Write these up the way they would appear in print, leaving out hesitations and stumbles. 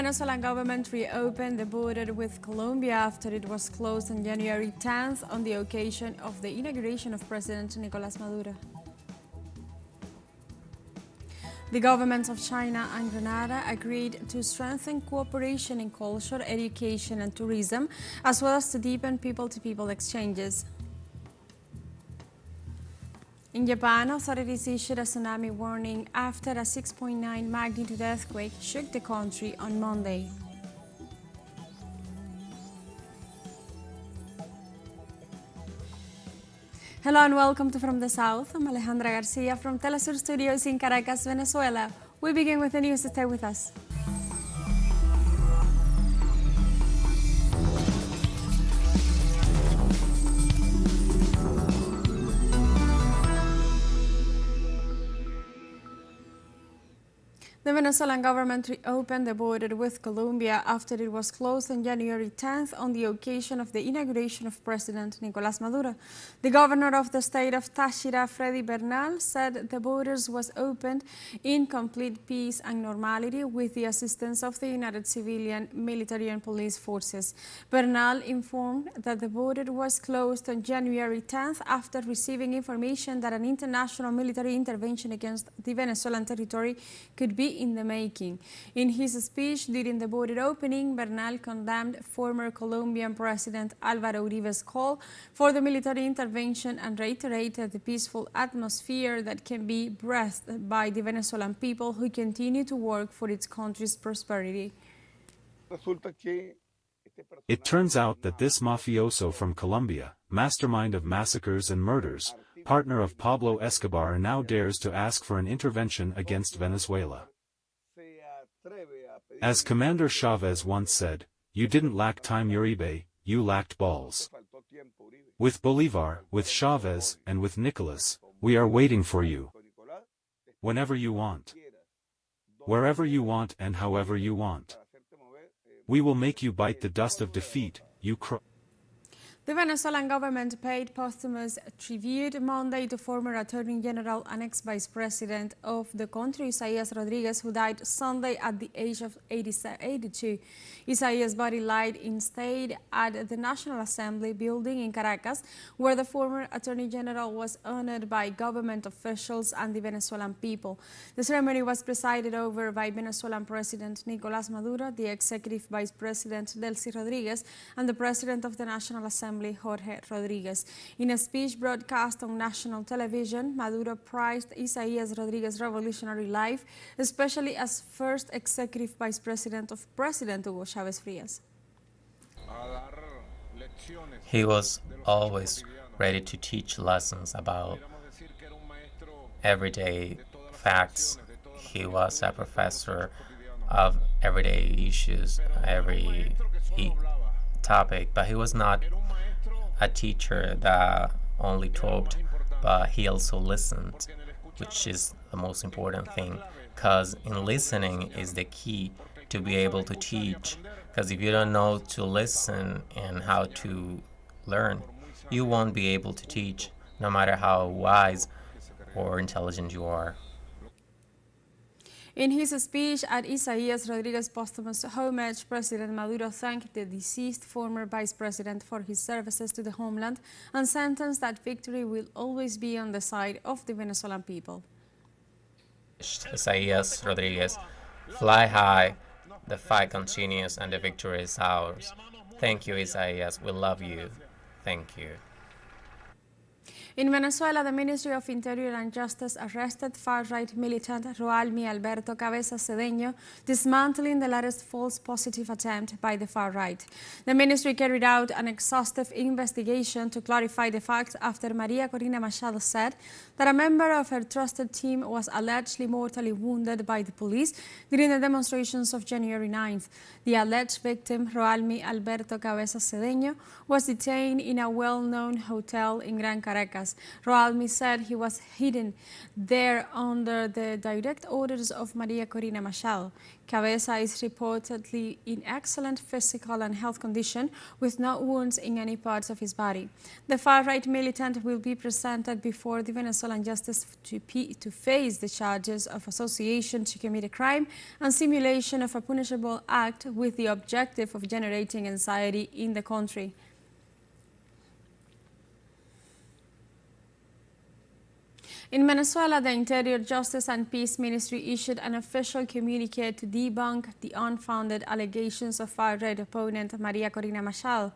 The Venezuelan government reopened the border with Colombia after it was closed on January 10th on the occasion of the inauguration of President Nicolás Maduro. The governments of China and Grenada agreed to strengthen cooperation in culture, education and tourism, as well as to deepen people-to-people exchanges. In Japan, authorities issued a tsunami warning after a 6.9 magnitude earthquake shook the country on Monday. Hello and welcome to From the South. I'm Alejandra Garcia from teleSUR Studios in Caracas, Venezuela. We begin with the news. Stay with us. The Venezuelan government reopened the border with Colombia after it was closed on January 10th on the occasion of the inauguration of President Nicolás Maduro. The governor of the state of Táchira, Freddy Bernal, said the borders was opened in complete peace and normality with the assistance of the united civilian, military and police forces. Bernal informed that the border was closed on January 10th after receiving information that an international military intervention against the Venezuelan territory could be in the making. In his speech during the border opening, Bernal condemned former Colombian President Álvaro Uribe's call for the military intervention and reiterated the peaceful atmosphere that can be breathed by the Venezuelan people who continue to work for its country's prosperity. It turns out that this mafioso from Colombia, mastermind of massacres and murders, partner of Pablo Escobar, now dares to ask for an intervention against Venezuela. As Commander Chavez once said, "You didn't lack time, Uribe, you lacked balls." With Bolivar, with Chavez, and with Nicolas, we are waiting for you. Whenever you want. Wherever you want and however you want. We will make you bite the dust of defeat, you crook. The Venezuelan government paid posthumous tribute Monday to former Attorney General and ex-Vice President of the country, Isaías Rodríguez, who died Sunday at the age of 82. Isaías' body lied in state at the National Assembly building in Caracas, where the former Attorney General was honored by government officials and the Venezuelan people. The ceremony was presided over by Venezuelan President Nicolás Maduro, the Executive Vice President Delcy Rodríguez, and the President of the National Assembly, Jorge Rodríguez. In a speech broadcast on national television, Maduro praised Isaías Rodríguez's revolutionary life, especially as first executive vice president of President Hugo Chávez Frías. He was always ready to teach lessons about everyday facts. He was a professor of everyday issues, every topic, but he was not a teacher that only talked, but he also listened, which is the most important thing, because in listening is the key to be able to teach, because if you don't know to listen and how to learn, you won't be able to teach, no matter how wise or intelligent you are. In his speech at Isaías Rodríguez's posthumous homage, President Maduro thanked the deceased former vice president for his services to the homeland and sentenced that victory will always be on the side of the Venezuelan people. Isaías Rodríguez, fly high, the fight continues and the victory is ours. Thank you, Isaías. We love you. Thank you. In Venezuela, the Ministry of Interior and Justice arrested far-right militant Roalmi Alberto Cabeza Cedeño, dismantling the latest false positive attempt by the far-right. The ministry carried out an exhaustive investigation to clarify the facts after Maria Corina Machado said that a member of her trusted team was allegedly mortally wounded by the police during the demonstrations of January 9th. The alleged victim, Roalmi Alberto Cabeza Cedeño, was detained in a well-known hotel in Gran Caracas. Caracas. Roalmi said he was hidden there under the direct orders of Maria Corina Machado. Cabeza is reportedly in excellent physical and health condition with no wounds in any parts of his body. The far-right militant will be presented before the Venezuelan justice to face the charges of association to commit a crime and simulation of a punishable act with the objective of generating anxiety in the country. In Venezuela, the Interior, Justice and Peace Ministry issued an official communique to debunk the unfounded allegations of far-right opponent Maria Corina Machado.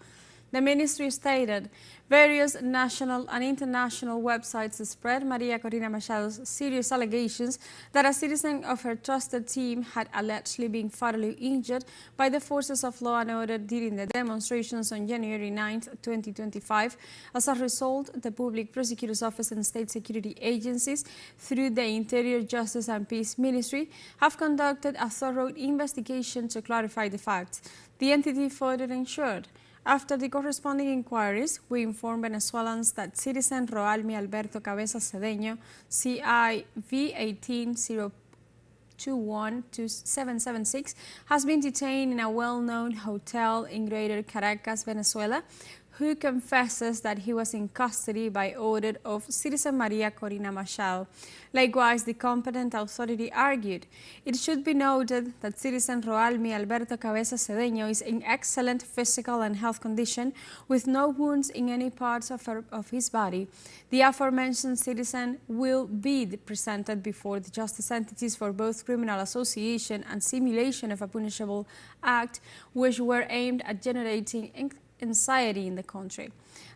The ministry stated various national and international websites spread Maria Corina Machado's serious allegations that a citizen of her trusted team had allegedly been fatally injured by the forces of law and order during the demonstrations on January 9, 2025. As a result, the Public Prosecutor's Office and state security agencies, through the Interior, Justice and Peace Ministry, have conducted a thorough investigation to clarify the facts. The entity further ensured, after the corresponding inquiries, we inform Venezuelans that citizen Roalmi Alberto Cabeza Cedeño, CIV 1802127776, has been detained in a well-known hotel in Greater Caracas, Venezuela, who confesses that he was in custody by order of citizen Maria Corina Machado. Likewise, the competent authority argued, it should be noted that citizen Roalmi Alberto Cabeza Cedeño is in excellent physical and health condition with no wounds in any parts of his body. The aforementioned citizen will be presented before the justice entities for both criminal association and simulation of a punishable act, which were aimed at generating anxiety in the country.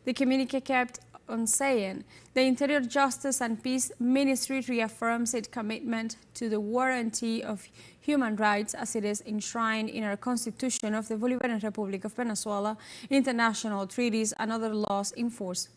The communique kept on saying, the Interior, Justice and Peace Ministry reaffirms its commitment to the guarantee of human rights as it is enshrined in our Constitution of the Bolivarian Republic of Venezuela, international treaties and other laws in force.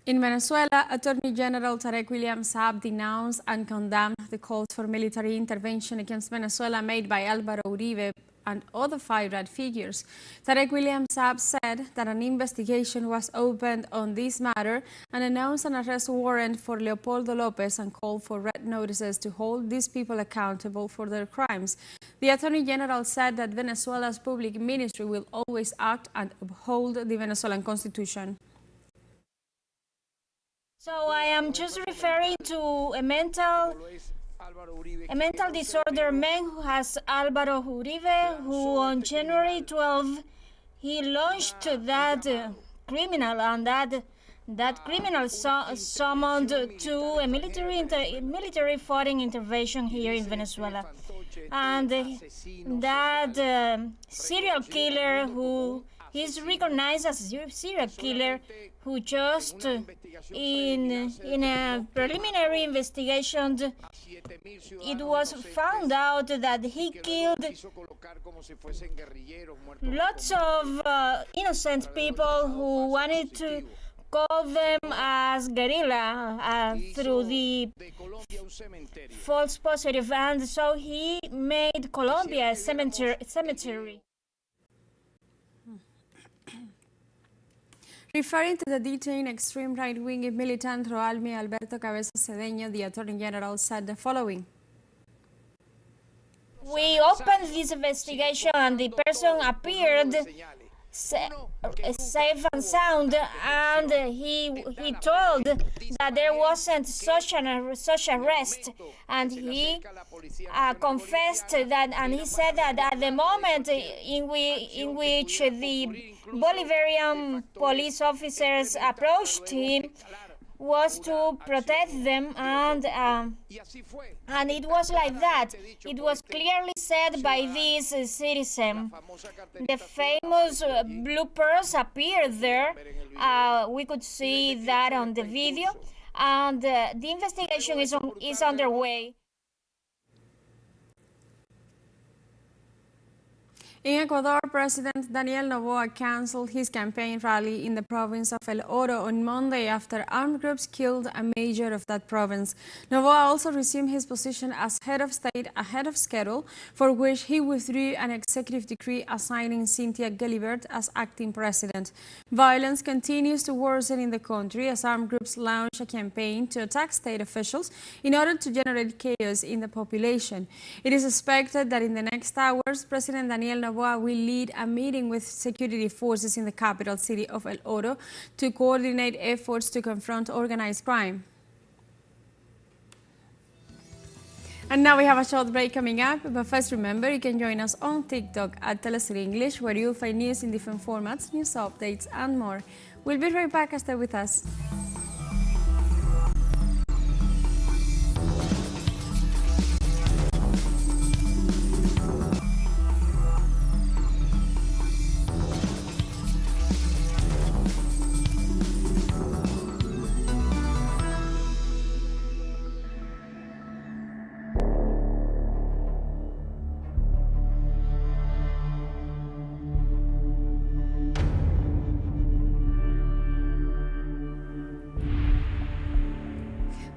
In Venezuela, Attorney General Tarek William Saab denounced and condemned the calls for military intervention against Venezuela made by Álvaro Uribe and other far-right figures. Tarek William Saab said that an investigation was opened on this matter and announced an arrest warrant for Leopoldo Lopez and called for red notices to hold these people accountable for their crimes. The Attorney General said that Venezuela's public ministry will always act and uphold the Venezuelan Constitution. So I am just referring to a mental disorder man who has Álvaro Uribe, who on January 12 he launched that criminal, and that criminal summoned to a military foreign intervention here in Venezuela, and that serial killer who is recognized as a serial killer who just in a preliminary investigation it was found out that he killed lots of innocent people who wanted to call them as guerrilla through the false positive, and so he made Colombia a cemetery. Referring to the detained extreme right-wing militant Roalmi Alberto Cabeza Cedeño, the Attorney General said the following. We opened this investigation and the person appeared safe and sound, and he told that there wasn't such arrest, and he confessed that, and he said that at the moment in which the Bolivarian police officers approached him was to protect them, and it was like that. It was clearly said by this citizen. The famous bloopers appeared there. We could see that on the video, and the investigation is underway. In Ecuador, President Daniel Noboa cancelled his campaign rally in the province of El Oro on Monday after armed groups killed a mayor of that province. Noboa also resumed his position as head of state ahead of schedule, for which he withdrew an executive decree assigning Cynthia Gelibert as acting president. Violence continues to worsen in the country as armed groups launch a campaign to attack state officials in order to generate chaos in the population. It is expected that in the next hours, President Daniel Noboa will lead a meeting with security forces in the capital city of El Oro to coordinate efforts to confront organized crime. And now we have a short break coming up, but first remember you can join us on TikTok at teleSUR English, where you'll find news in different formats, news updates and more. We'll be right back, stay with us.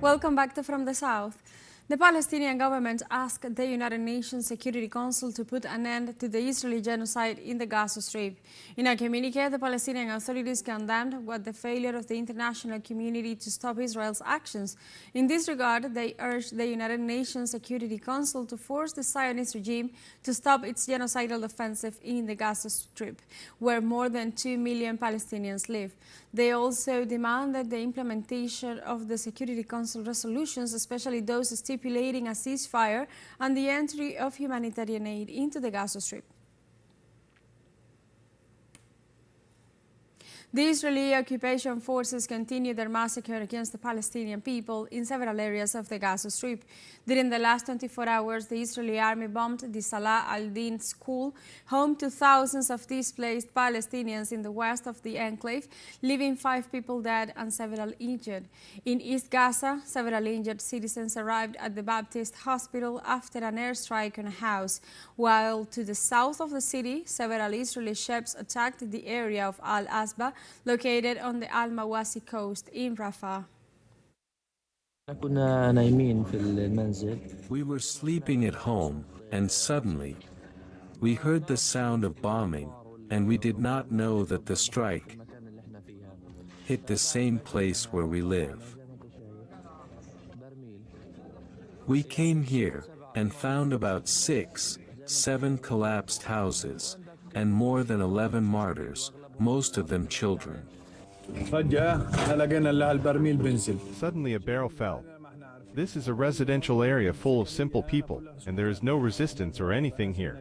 Welcome back to From the South. The Palestinian government asked the United Nations Security Council to put an end to the Israeli genocide in the Gaza Strip. In a communique, the Palestinian authorities condemned the failure of the international community to stop Israel's actions. In this regard, they urged the United Nations Security Council to force the Zionist regime to stop its genocidal offensive in the Gaza Strip, where more than 2 million Palestinians live. They also demanded the implementation of the Security Council resolutions, especially those stipulating a ceasefire and the entry of humanitarian aid into the Gaza Strip. The Israeli occupation forces continue their massacre against the Palestinian people in several areas of the Gaza Strip. During the last 24 hours, the Israeli army bombed the Salah al-Din school, home to thousands of displaced Palestinians in the west of the enclave, leaving 5 people dead and several injured. In East Gaza, several injured citizens arrived at the Baptist Hospital after an airstrike on a house, while to the south of the city, several Israeli ships attacked the area of Al-Asba, located on the Al-Mawasi coast in Rafah. We were sleeping at home, and suddenly, we heard the sound of bombing, and we did not know that the strike hit the same place where we live. We came here, and found about 6-7 collapsed houses, and more than 11 martyrs, most of them children. Suddenly a barrel fell. This is a residential area full of simple people, and there is no resistance or anything here.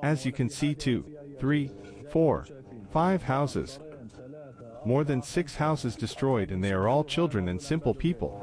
As you can see, 2, 3, 4, 5 houses. More than 6 houses destroyed, and they are all children and simple people.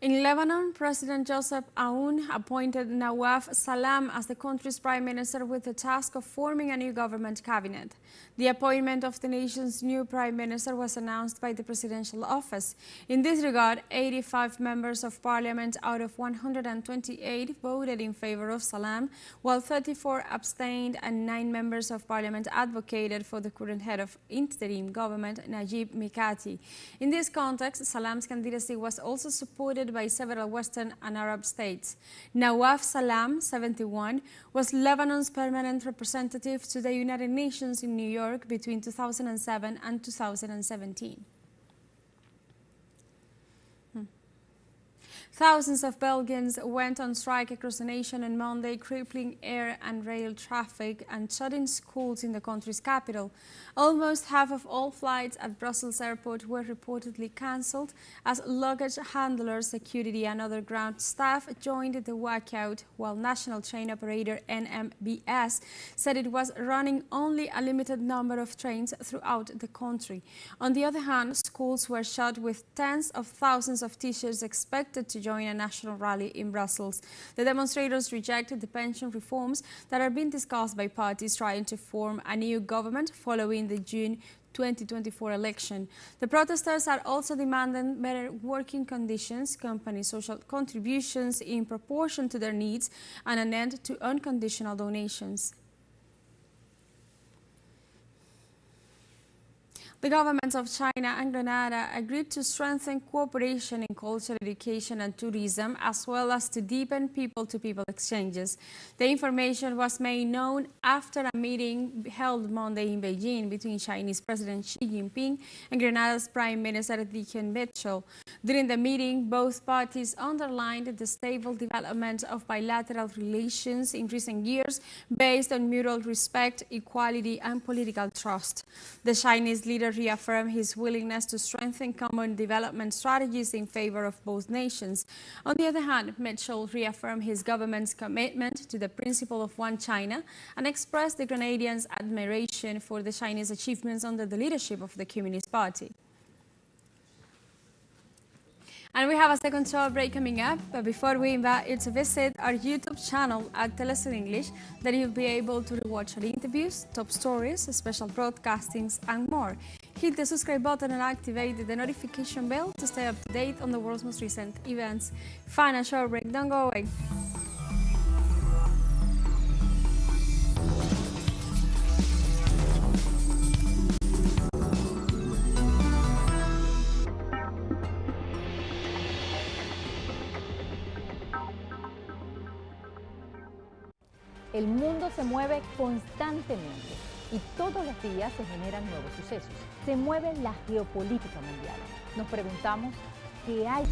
In Lebanon, President Joseph Aoun appointed Naf Salam as the country's prime minister with the task of forming a new government cabinet. The appointment of the nation's new prime minister was announced by the presidential office. In this regard, 85 members of parliament out of 128 voted in favor of Salam, while 34 abstained and 9 members of parliament advocated for the current head of interim government, Najib Mikati. In this context, Salam's candidacy was also supported by several Western and Arab states. Naf Salam, 71, was Lebanon's permanent representative to the United Nations in New York between 2007 and 2017. Thousands of Belgians went on strike across the nation on Monday, crippling air and rail traffic and shutting schools in the country's capital. Almost half of all flights at Brussels airport were reportedly cancelled as luggage handlers, security and other ground staff joined the walkout, while national train operator NMBS said it was running only a limited number of trains throughout the country. On the other hand, schools were shut with tens of thousands of teachers expected to join a national rally in Brussels. The demonstrators rejected the pension reforms that are being discussed by parties trying to form a new government following the June 2024 election. The protesters are also demanding better working conditions, company social contributions in proportion to their needs, and an end to unconditional donations. The governments of China and Grenada agreed to strengthen cooperation in culture, education and tourism, as well as to deepen people-to-people exchanges. The information was made known after a meeting held Monday in Beijing between Chinese President Xi Jinping and Grenada's Prime Minister Dichen Mitchell. During the meeting, both parties underlined the stable development of bilateral relations in recent years based on mutual respect, equality and political trust. The Chinese leader reaffirmed his willingness to strengthen common development strategies in favor of both nations. On the other hand, Mitchell reaffirmed his government's commitment to the principle of one China and expressed the Grenadians' admiration for the Chinese achievements under the leadership of the Communist Party. And we have a second short break coming up, but before we invite you to visit our YouTube channel at teleSUR English, that you'll be able to rewatch our interviews, top stories, special broadcastings and more. Hit the subscribe button and activate the notification bell to stay up to date on the world's most recent events. Final short break, don't go away. El mundo se mueve constantemente y todos los días se generan nuevos sucesos. Se mueve la geopolítica mundial. Nos preguntamos qué hay.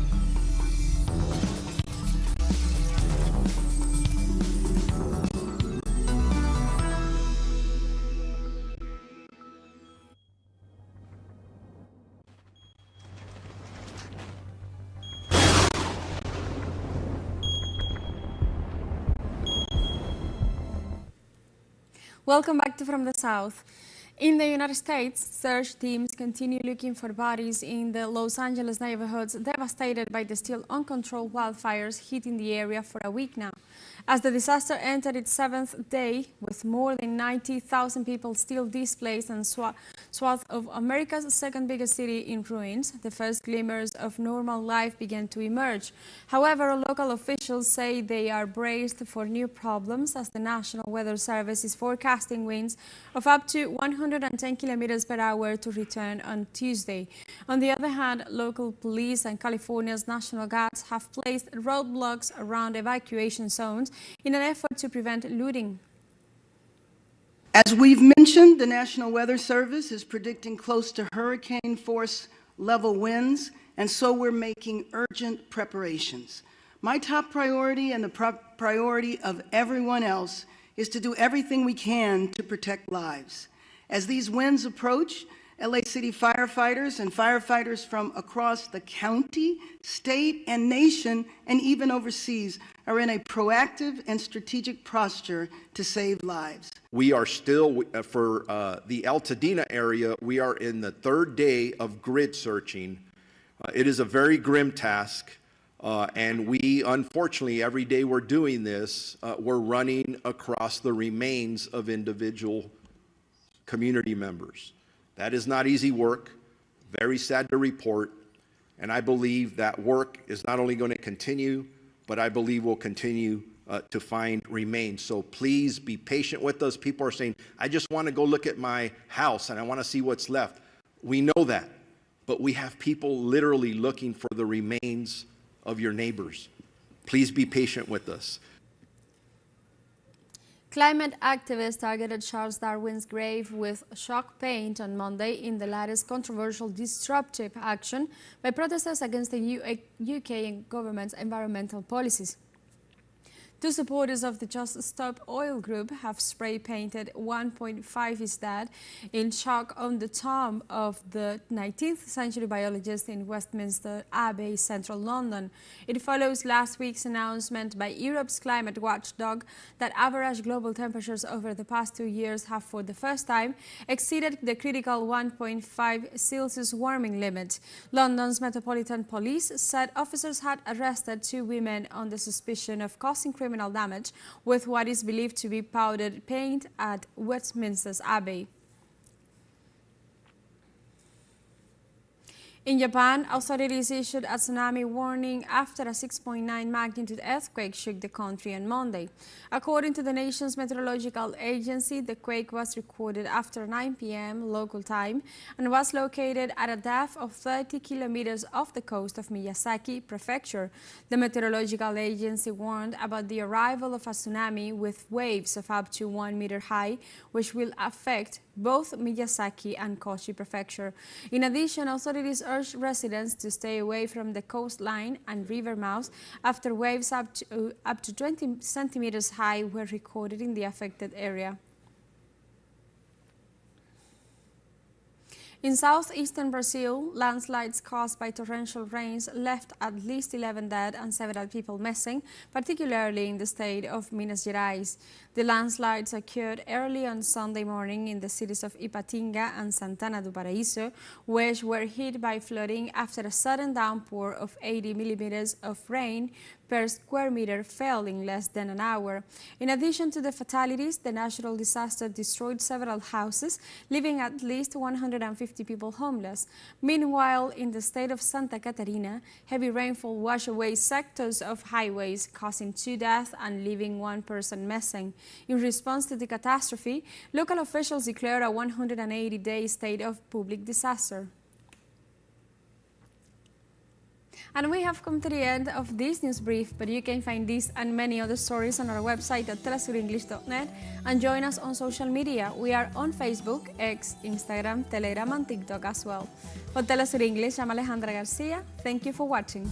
Welcome back to From the South. In the United States, search teams continue looking for bodies in the Los Angeles neighborhoods devastated by the still uncontrolled wildfires hitting the area for a week now. As the disaster entered its seventh day, with more than 90,000 people still displaced and swath of America's second biggest city in ruins, the first glimmers of normal life began to emerge. However, local officials say they are braced for new problems as the National Weather Service is forecasting winds of up to 110 kilometers per hour to return on Tuesday. On the other hand, local police and California's National Guards have placed roadblocks around evacuation zones in an effort to prevent looting. As we've mentioned, the National Weather Service is predicting close to hurricane force level winds, and so we're making urgent preparations. My top priority and the priority of everyone else is to do everything we can to protect lives. As these winds approach, LA City firefighters and firefighters from across the county, state, and nation, and even overseas, are in a proactive and strategic posture to save lives. We are still, for the Altadena area, we are in the third day of grid searching. It is a very grim task, and we, unfortunately, every day we're doing this, we're running across the remains of individual community members. That is not easy work, very sad to report, and I believe that work is not only going to continue, but I believe will continue to find remains. So please be patient with us. People are saying, I just want to go look at my house and I want to see what's left. We know that, but we have people literally looking for the remains of your neighbors. Please be patient with us. Climate activists targeted Charles Darwin's grave with chalk paint on Monday in the latest controversial disruptive action by protesters against the UK government's environmental policies. Two supporters of the Just Stop Oil group have spray-painted 1.5 is dead in chalk on the tomb of the 19th century biologist in Westminster Abbey, central London. It follows last week's announcement by Europe's climate watchdog that average global temperatures over the past 2 years have for the first time exceeded the critical 1.5 Celsius warming limit. London's Metropolitan Police said officers had arrested 2 women on the suspicion of causing criminal damage with what is believed to be powdered paint at Westminster's Abbey. In Japan, authorities issued a tsunami warning after a 6.9 magnitude earthquake shook the country on Monday. According to the nation's meteorological agency, the quake was recorded after 9 p.m. local time and was located at a depth of 30 kilometers off the coast of Miyazaki Prefecture. The meteorological agency warned about the arrival of a tsunami with waves of up to 1 meter high, which will affect both Miyazaki and Kochi Prefecture. In addition, authorities urged residents to stay away from the coastline and river mouths after waves up to 20 centimeters high were recorded in the affected area. In southeastern Brazil, landslides caused by torrential rains left at least 11 dead and several people missing, particularly in the state of Minas Gerais. The landslides occurred early on Sunday morning in the cities of Ipatinga and Santana do Paraíso, which were hit by flooding after a sudden downpour of 80 millimeters of rain per square meter fell in less than an hour. In addition to the fatalities, the natural disaster destroyed several houses, leaving at least 150 people homeless. Meanwhile, in the state of Santa Catarina, heavy rainfall washed away sectors of highways, causing 2 deaths and leaving 1 person missing. In response to the catastrophe, local officials declared a 180-day state of public disaster. And we have come to the end of this news brief, but you can find this and many other stories on our website at telesurenglish.net and join us on social media. We are on Facebook, X, Instagram, Telegram and TikTok as well. For Telesur English, I'm Alejandra Garcia. Thank you for watching.